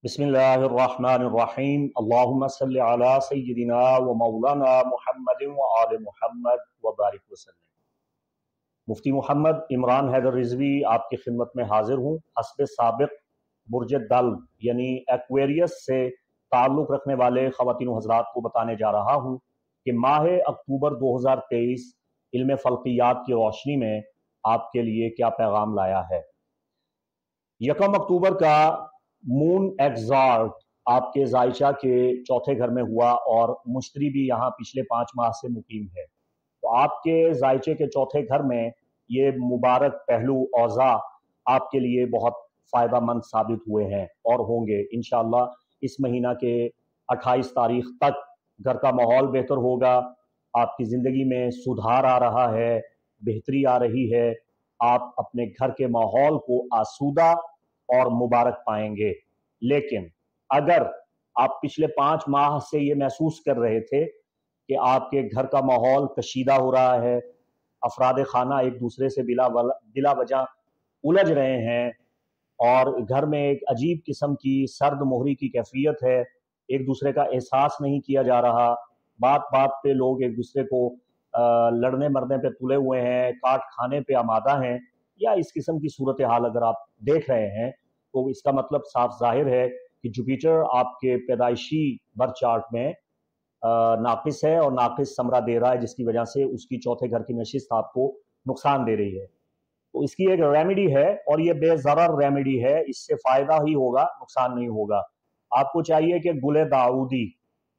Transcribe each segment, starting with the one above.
बिस्मिल्लाहिर्रहमानिर्रहीम अल्लाहुम्मा सल्लि अला सय्यिदिना व मौलाना मुहम्मद व आले मुहम्मद व बारिक वसल्लम। मुफ्ती मोहम्मद इमरान हैदर रिजवी आपकी खिदमत में हाजिर हूँ। हस्ब साबिक बुर्ज दल यानी एक्वेरियस से ताल्लुक़ रखने वाले ख़वातीन हज़रात को बताने जा रहा हूँ कि माह अक्टूबर 2023 इल्म फ़ल्कियात की रोशनी में आपके लिए क्या पैगाम लाया है। 1 अक्टूबर का मून एग्जार्ट आपके जायचा के चौथे घर में हुआ और मुश्तरी भी यहाँ पिछले 5 माह से मुकीम है। तो आपके जायचे के चौथे घर में ये मुबारक पहलू औज़ा आपके लिए बहुत फ़ायदा मंद साबित हुए हैं और होंगे इंशाअल्लाह। इस महीना के 28 तारीख तक घर का माहौल बेहतर होगा, आपकी ज़िंदगी में सुधार आ रहा है, बेहतरी आ रही है। आप अपने घर के माहौल को आसूदा और मुबारक पाएंगे। लेकिन अगर आप पिछले 5 माह से ये महसूस कर रहे थे कि आपके घर का माहौल कशीदा हो रहा है, अफराद खाना एक दूसरे से बिला वजह उलझ रहे हैं और घर में एक अजीब किस्म की सर्द मोहरी की कैफियत है, एक दूसरे का एहसास नहीं किया जा रहा, बात बात पे लोग एक दूसरे को लड़ने मरने पे तुले हुए हैं, काट खाने पे आमादा हैं, या इस किस्म की सूरत हाल अगर आप देख रहे हैं तो इसका मतलब साफ जाहिर है कि जुपिटर आपके पैदाइशी बर्थ चार्ट में नाकिस है और नाकिस समरा दे रहा है, जिसकी वजह से उसकी चौथे घर की नशिस्त आपको नुकसान दे रही है। तो इसकी एक रेमेडी है और ये बेज़रर रेमेडी है, इससे फ़ायदा ही होगा, नुकसान नहीं होगा। आपको चाहिए कि गुले दाऊदी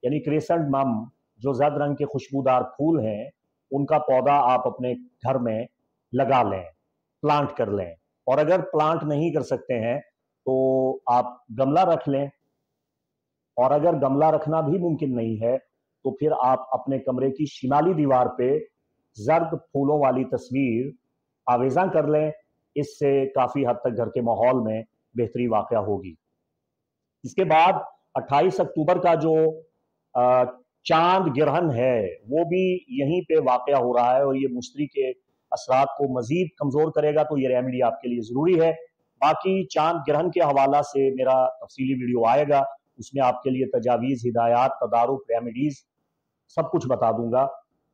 यानी क्रेसेंट मम जो जर्द रंग के खुशबूदार फूल हैं, उनका पौधा आप अपने घर में लगा लें, प्लांट कर लें। और अगर प्लांट नहीं कर सकते हैं तो आप गमला रख लें, और अगर गमला रखना भी मुमकिन नहीं है तो फिर आप अपने कमरे की शिमाली दीवार पे जर्द फूलों वाली तस्वीर आवेज़ा कर लें। इससे काफ़ी हद तक घर के माहौल में बेहतरी वाक़या होगी। इसके बाद 28 अक्टूबर का जो चांद ग्रहण है वो भी यहीं पे वाक़या हो रहा है और ये मुश्तरी के असरात को मज़ीद कमज़ोर करेगा, तो ये रेमेडी आपके लिए ज़रूरी है। बाकी चांद ग्रहण के हवाला से मेरा तफसीली वीडियो आएगा, उसमें आपके लिए तजावीज़, हिदायत, तदारुक, रेमेडीज़ सब कुछ बता दूंगा,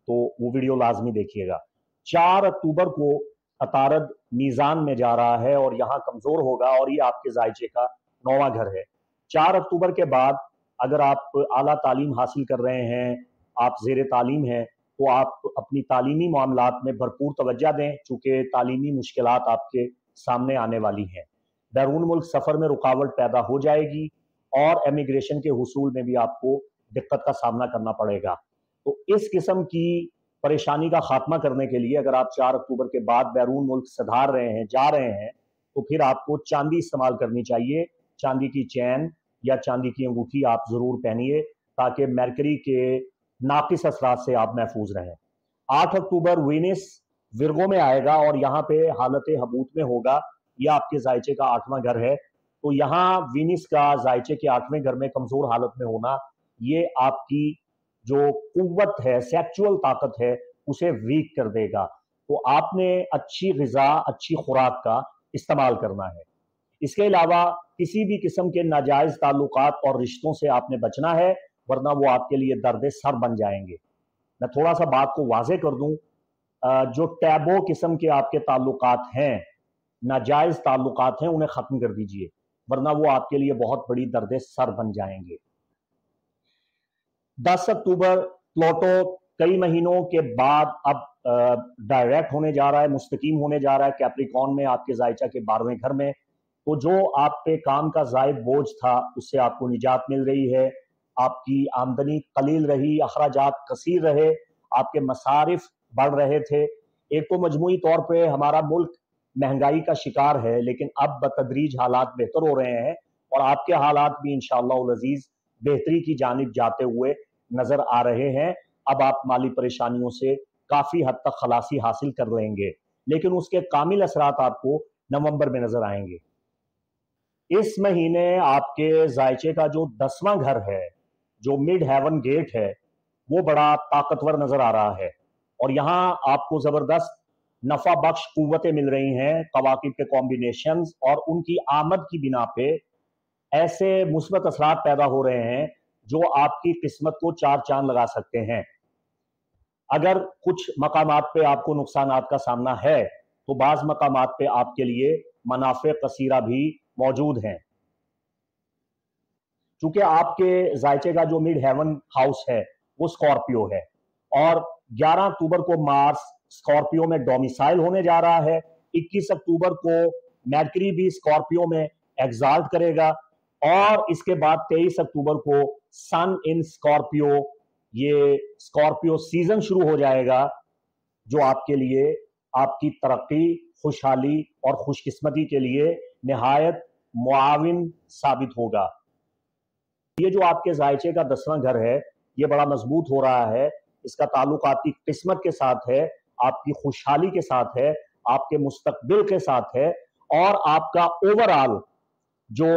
तो वो वीडियो लाजमी देखिएगा। 4 अक्टूबर को अतारद मीज़ान में जा रहा है और यहाँ कमज़ोर होगा और ये आपके जायचे का 9वां घर है। 4 अक्टूबर के बाद अगर आप आला तालीम हासिल कर रहे हैं, आप ज़ेर तालीम हैं, तो आप अपनी तालीमी मामलात में भरपूर तवज्जो दें, चूँकि तालीमी मुश्किलात आपके सामने आने वाली हैं। बैरून मुल्क सफ़र में रुकावट पैदा हो जाएगी और इमिग्रेशन के हुसूल में भी आपको दिक्कत का सामना करना पड़ेगा। तो इस किस्म की परेशानी का खात्मा करने के लिए अगर आप 4 अक्टूबर के बाद बैरून मुल्क सधार रहे हैं, जा रहे हैं, तो फिर आपको चांदी इस्तेमाल करनी चाहिए। चांदी की चैन या चांदी की अंगूठी आप ज़रूर पहनिए ताकि मरकरी के नाकिस असरात से आप महफूज रहें। 8 अक्टूबर वीनस विर्गो में आएगा और यहाँ पे हालत हबूत में होगा। यह आपके जायचे का 8वां घर है, तो यहाँ वीनस का जायचे के 8वें घर में कमज़ोर हालत में होना, ये आपकी जो कुव्वत है, सेक्सुअल ताकत है, उसे वीक कर देगा। तो आपने अच्छी ग़िज़ा, अच्छी खुराक का इस्तेमाल करना है। इसके अलावा किसी भी किस्म के नाजायज़ ताल्लुकात और रिश्तों से आपने बचना है, वरना वो आपके लिए दर्द सर बन जाएंगे। मैं थोड़ा सा बात को वाज़े कर दूं, जो टैबो किस्म के आपके ताल्लुकात हैं, नाजायज़ ताल्लुकात हैं, उन्हें ख़त्म कर दीजिए, वरना वो आपके लिए बहुत बड़ी दर्द सर बन जाएंगे। 10 अक्टूबर प्लूटो कई महीनों के बाद अब डायरेक्ट होने जा रहा है, मुस्तकीम होने जा रहा है कैप्रिकॉर्न में, आपके जायचा के 12वें घर में। तो जो आप पे काम का ज़ायद बोझ था उससे आपको निजात मिल रही है। आपकी आमदनी कलील रही, अखराजात कसीर रहे, आपके मसारिफ बढ़ रहे थे। एक तो मजमूई तौर पे हमारा मुल्क महंगाई का शिकार है, लेकिन अब बतदरीज हालात बेहतर हो रहे हैं और आपके हालात भी इंशाअल्लाह अज़ीज़ बेहतरी की जानिब जाते हुए नजर आ रहे हैं। अब आप माली परेशानियों से काफी हद तक खलासी हासिल कर लेंगे, लेकिन उसके कामिल असरात आपको नवंबर में नजर आएंगे। इस महीने आपके जायचे का जो 10वां घर है, जो मिड हेवन गेट है, वो बड़ा ताकतवर नजर आ रहा है और यहाँ आपको जबरदस्त नफा बख्श कुव्वतें मिल रही हैं कवाकिब के कॉम्बिनेशंस, और उनकी आमद की बिना पे ایسے مثبت اثرات پیدا ہو رہے ہیں جو آپ کی قسمت کو چار چاند لگا سکتے ہیں۔ اگر کچھ مقامات پہ آپ کو نقصانات کا سامنا ہے تو بعض مقامات پہ آپ کے لیے منافع کثیرہ بھی موجود ہیں۔ چونکہ آپ کے ذائچے کا جو مڈ ہیون ہاؤس ہے وہ اسکارپیو ہے، اور 11 اکتوبر کو مارس اسکارپیو میں ڈومیسائل ہونے جا رہا ہے، 21 اکتوبر کو میرکری بھی اسکارپیو میں ایگزالٹ کرے گا، اور اس کے بعد 23 اکتوبر کو سن ان اسکارپیو، یہ اسکارپیو سیزن شروع ہو جائے گا، جو آپ کے لیے آپ کی ترقی، خوشحالی اور خوش قسمتی کے لیے نہایت معاون ثابت ہوگا۔ یہ جو آپ کے ذائچے کا 10واں گھر ہے یہ بڑا مضبوط ہو رہا ہے، اس کا تعلق آپ کی قسمت کے ساتھ ہے، آپ کی خوشحالی کے ساتھ ہے، آپ کے مستقبل کے ساتھ ہے، اور آپ کا اوورآل جو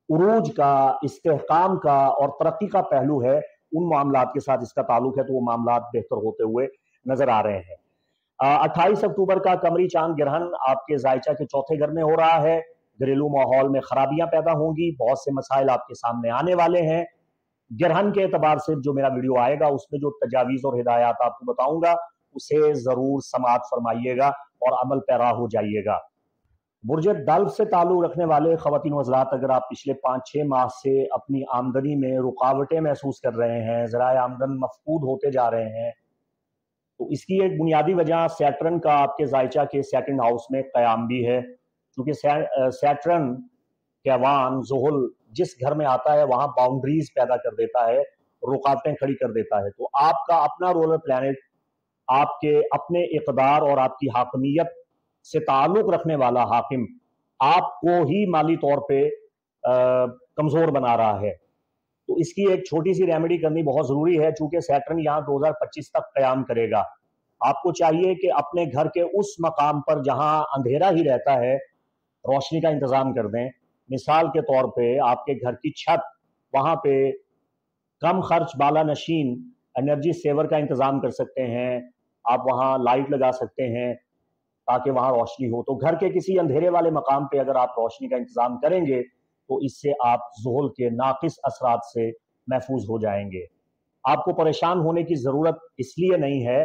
عروج کا، استحکام کا اور ترقی کا پہلو ہے ان معاملات کے ساتھ اس کا تعلق ہے، تو وہ معاملات بہتر ہوتے ہوئے نظر آ رہے ہیں۔ 28 اکتوبر کا قمری چاند گرہن آپ کے ذائچہ کے چوتھے گھر میں ہو رہا ہے، گھریلو ماحول میں خرابیاں پیدا ہوں گی، بہت سے مسائل آپ کے سامنے آنے والے ہیں۔ گرہن کے اعتبار سے جو میرا ویڈیو آئے گا اس میں جو تجاویز اور ہدایات آپ کو بتاؤں گا اسے ضرور سماعت فرمائیے گا اور عمل پیرا ہو جائیے گا۔ برج دلو سے تعلق رکھنے والے خواتین و حضرات، اگر آپ پچھلے 5-6 ماہ سے اپنی آمدنی میں رکاوٹیں محسوس کر رہے ہیں، ذرائع آمدن مفقود ہوتے جا رہے ہیں، تو اس کی ایک بنیادی وجہ سیٹرن کا آپ کے ذائچہ کے سیکنڈ ہاؤس میں قیام بھی ہے، کیونکہ سیٹرن کیوان زحل جس گھر میں آتا ہے وہاں باؤنڈریز پیدا کر دیتا ہے، رکاوٹیں کھڑی کر دیتا ہے۔ تو آپ کا اپنا رولر پلانٹ آپ کے اپنے اقدار اور آپ کی حاکمیت سے تعلق رکھنے والا حاکم آپ کو ہی مالی طور پہ کمزور بنا رہا ہے، تو اس کی ایک چھوٹی سی ریمیڈی کرنی بہت ضروری ہے، چونکہ سیٹرن یہاں 2025 تک قیام کرے گا۔ آپ کو چاہیے کہ اپنے گھر کے اس مقام پر جہاں اندھیرا ہی رہتا ہے روشنی کا انتظام کر دیں۔ مثال کے طور پہ آپ کے گھر کی چھت، وہاں پہ کم خرچ بالا نشین انرجی سیور کا انتظام کر سکتے ہیں، آپ وہاں لائٹ لگا سکتے ہیں تاکہ وہاں روشنی ہو۔ تو گھر کے کسی اندھیرے والے مقام پہ اگر آپ روشنی کا انتظام کریں گے تو اس سے آپ زحل کے ناقص اثرات سے محفوظ ہو جائیں گے۔ آپ کو پریشان ہونے کی ضرورت اس لیے نہیں ہے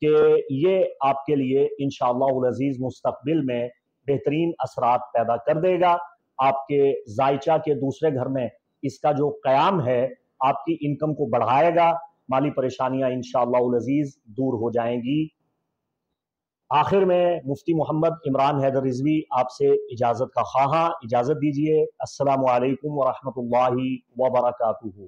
کہ یہ آپ کے لیے انشاءاللہ العزیز مستقبل میں بہترین اثرات پیدا کر دے گا۔ آپ کے ذائچہ کے دوسرے گھر میں اس کا جو قیام ہے آپ کی انکم کو بڑھائے گا، مالی پریشانیاں انشاءاللہ العزیز دور ہو جائیں گی۔ آخر میں مفتی محمد عمران حیدر رضوی آپ سے اجازت کا خواہاں، اجازت دیجیے۔ السلام علیکم ورحمۃ اللہ وبرکاتہ۔